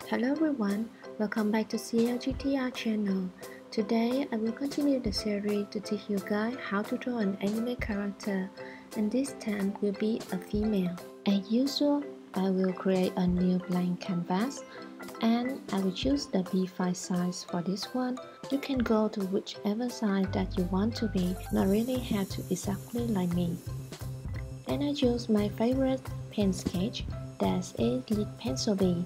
Hello everyone, welcome back to CLGTart channel. Today I will continue the series to teach you guys how to draw an anime character, and this time will be a female. As usual, I will create a new blank canvas and I will choose the B5 size for this one. You can go to whichever size that you want to be, not really have to exactly like me. And I choose my favorite pen sketch, that's a lead pencil B.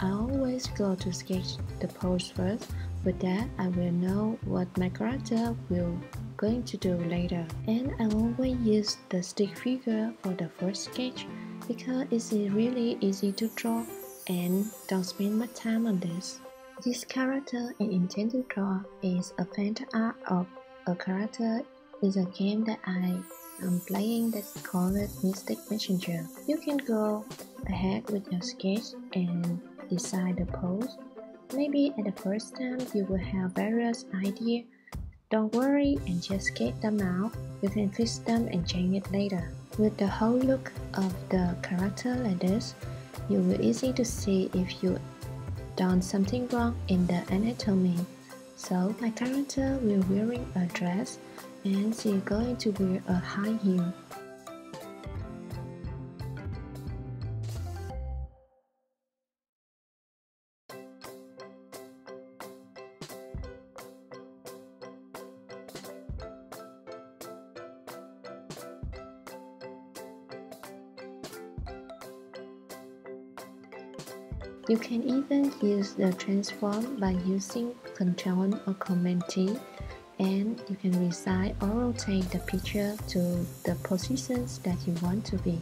I always go to sketch the pose first. With that, I will know what my character will going to do later. And I always use the stick figure for the first sketch because it's really easy to draw and don't spend much time on this. This character I intend to draw is a fan art of a character in a game that I am playing that's called Mystic Messenger. You can go ahead with your sketch and decide the pose. Maybe at the first time you will have various ideas. Don't worry and just get them out. You can fix them and change it later. With the whole look of the character like this, you will easy to see if you done something wrong in the anatomy. So my character will wearing a dress and she's going to wear a high heel. You can even use the transform by using Ctrl or Command T, and you can resize or rotate the picture to the positions that you want to be.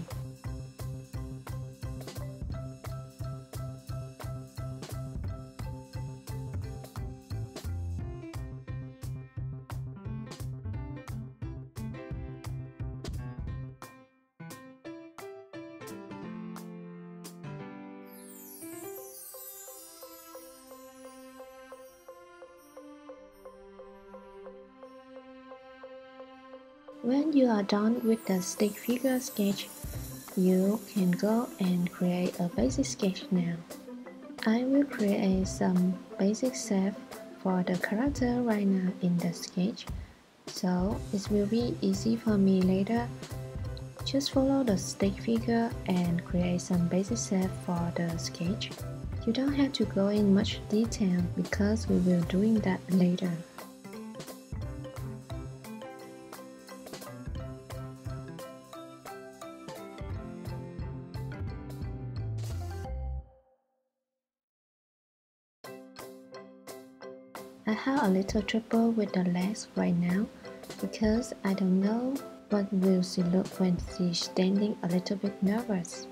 When you are done with the stick figure sketch, you can go and create a basic sketch now. I will create some basic shape for the character right now in the sketch, so it will be easy for me later. Just follow the stick figure and create some basic shape for the sketch. You don't have to go in much detail because we will doing that later. I have a little trouble with the legs right now because I don't know what will she look when she's standing a little bit nervous.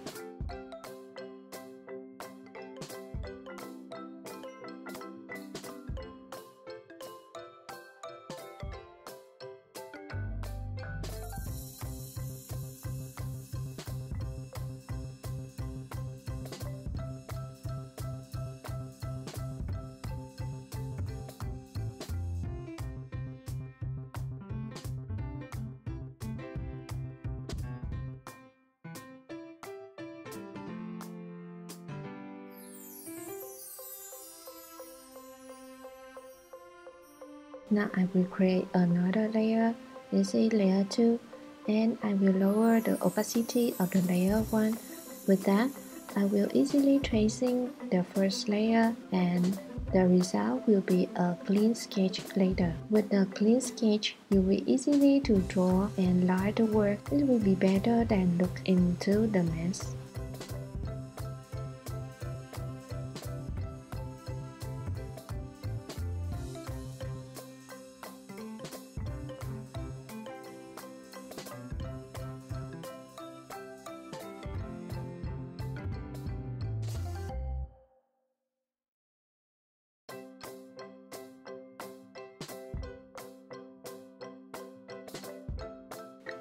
Now I will create another layer. This is layer 2, and I will lower the opacity of the layer 1. With that, I will easily tracing the first layer, and the result will be a clean sketch later. With the clean sketch, you will easily to draw and line the work. It will be better than look into the mess.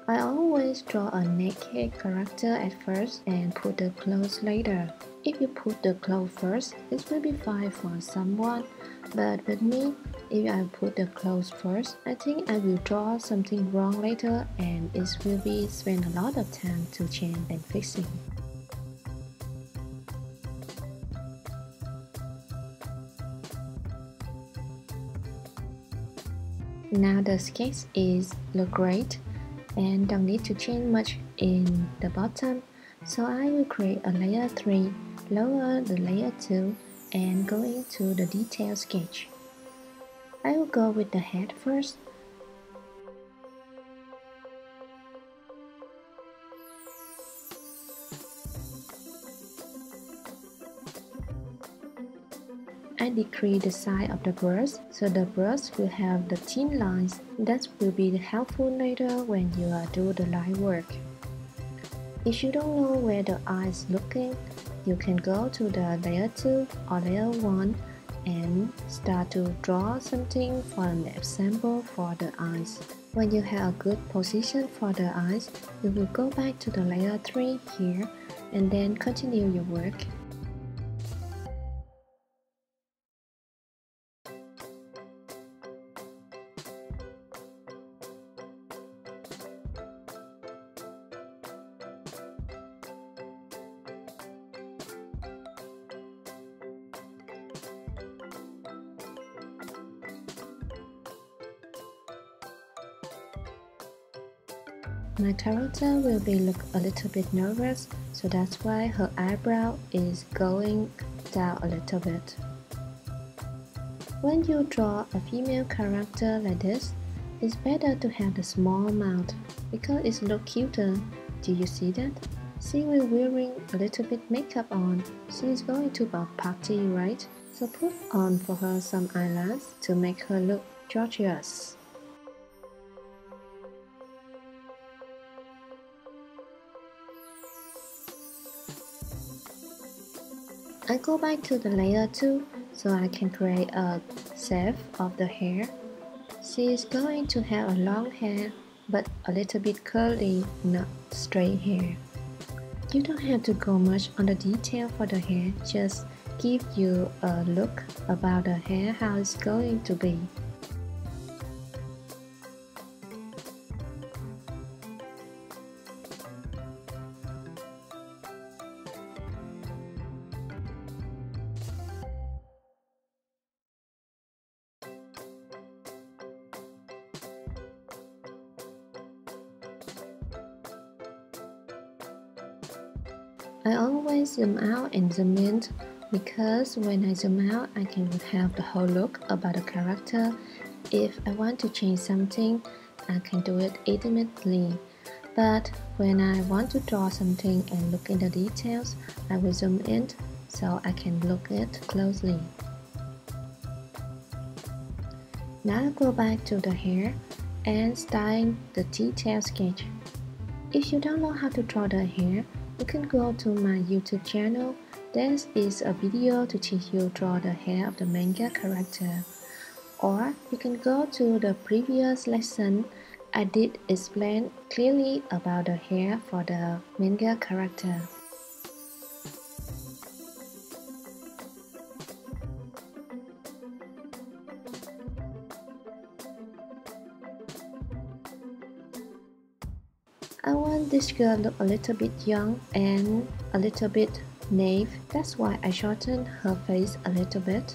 I always draw a naked character at first and put the clothes later. If you put the clothes first, it will be fine for someone, but with me, if I put the clothes first, I think I will draw something wrong later and it will be spend a lot of time to change and fixing. Now the sketch is look great and don't need to change much in the bottom, so I will create a layer 3, lower the layer 2 and go into the detail sketch. I will go with the head first. I decrease the size of the brush so the brush will have the thin lines. That will be helpful later when you do the line work. If you don't know where the eye is looking, you can go to the layer 2 or layer 1 and start to draw something for an example for the eyes. When you have a good position for the eyes, you will go back to the layer 3 here and then continue your work. My character will be look a little bit nervous, so that's why her eyebrow is going down a little bit. When you draw a female character like this, it's better to have the small mouth because it looks cuter. Do you see that? She will wearing a little bit makeup on. She is going to a party, right? So put on for her some eyelash to make her look gorgeous. I go back to the layer 2 so I can create a shape of the hair. She is going to have a long hair but a little bit curly, not straight hair. You don't have to go much on the detail for the hair, just give you a look about the hair, how it's going to be. I always zoom out and zoom in because when I zoom out, I can have the whole look about the character. If I want to change something, I can do it immediately. But when I want to draw something and look in the details, I will zoom in so I can look at it closely. Now I go back to the hair and start the detail sketch. If you don't know how to draw the hair, you can go to my YouTube channel. There is a video to teach you draw the hair of the manga character. Or you can go to the previous lesson. I did explain clearly about the hair for the manga character. I want this girl look a little bit young and a little bit naive. That's why I shortened her face a little bit.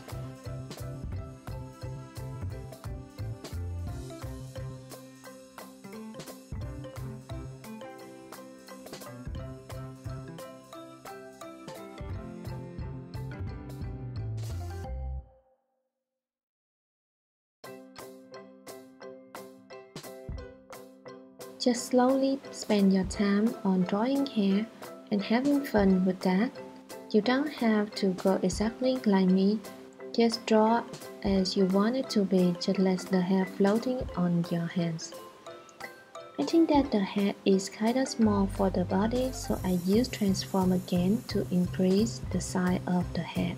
Just slowly spend your time on drawing hair and having fun with that. You don't have to go exactly like me. Just draw as you want it to be, just let the hair floating on your hands. I think that the head is kinda small for the body, so I use transform again to increase the size of the head.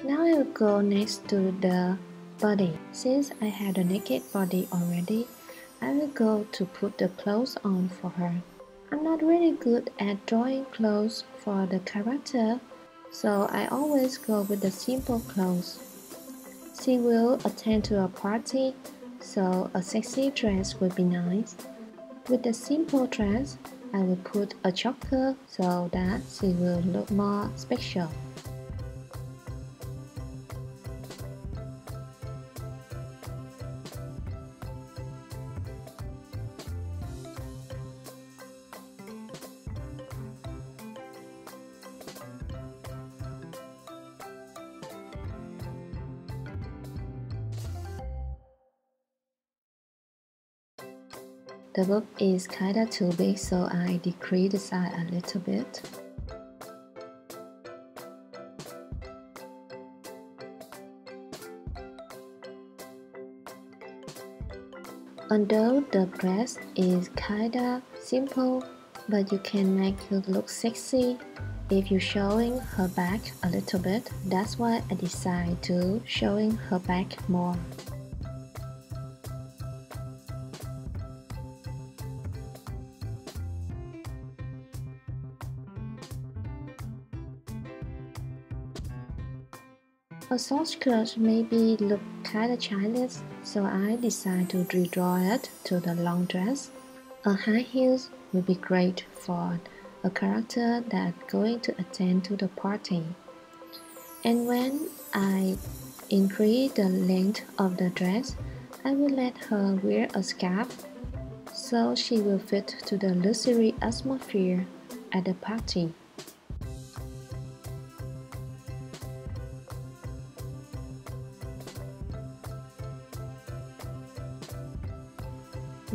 Now I will go next to the body. Since I had a naked body already, I will go to put the clothes on for her. I'm not really good at drawing clothes for the character, so I always go with the simple clothes. She will attend to a party, so a sexy dress would be nice. With the simple dress, I will put a choker so that she will look more special. The book is kinda too big, so I decrease the size a little bit. Although the dress is kinda simple, but you can make it look sexy if you're showing her back a little bit. That's why I decided to showing her back more. A short skirt maybe look kinda childish, so I decided to redraw it to the long dress. A high heels would be great for a character that's going to attend to the party. And when I increase the length of the dress, I will let her wear a scarf so she will fit to the luxury atmosphere at the party.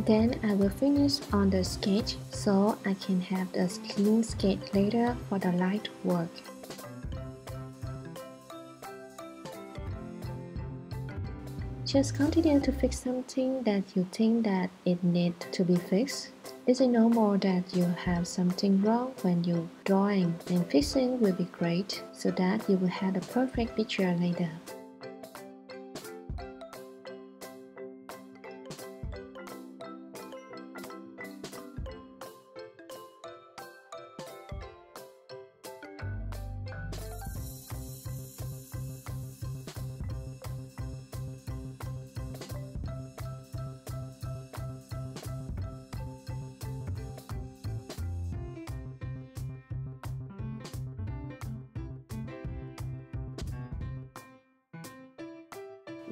Then I will finish on the sketch so I can have the clean sketch later for the light work. Just continue to fix something that you think that it needs to be fixed. This is normal that you have something wrong when you're drawing, and fixing will be great so that you will have a perfect picture later.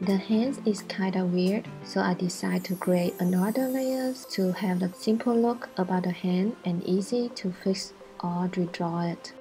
The hands is kinda weird, so I decided to create another layers to have the simple look about the hand and easy to fix or redraw it.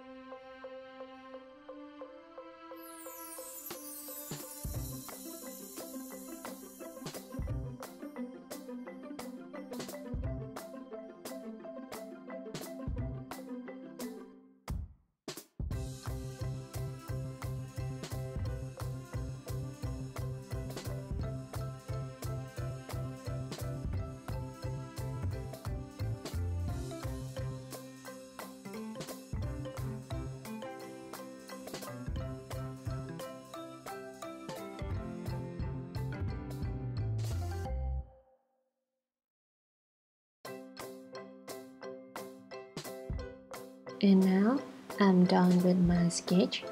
And now I'm done with my sketch.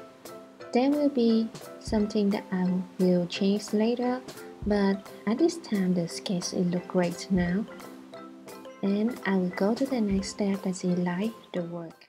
There will be something that I will change later, but at this time the sketch will look great now. And I will go to the next step as I like the work.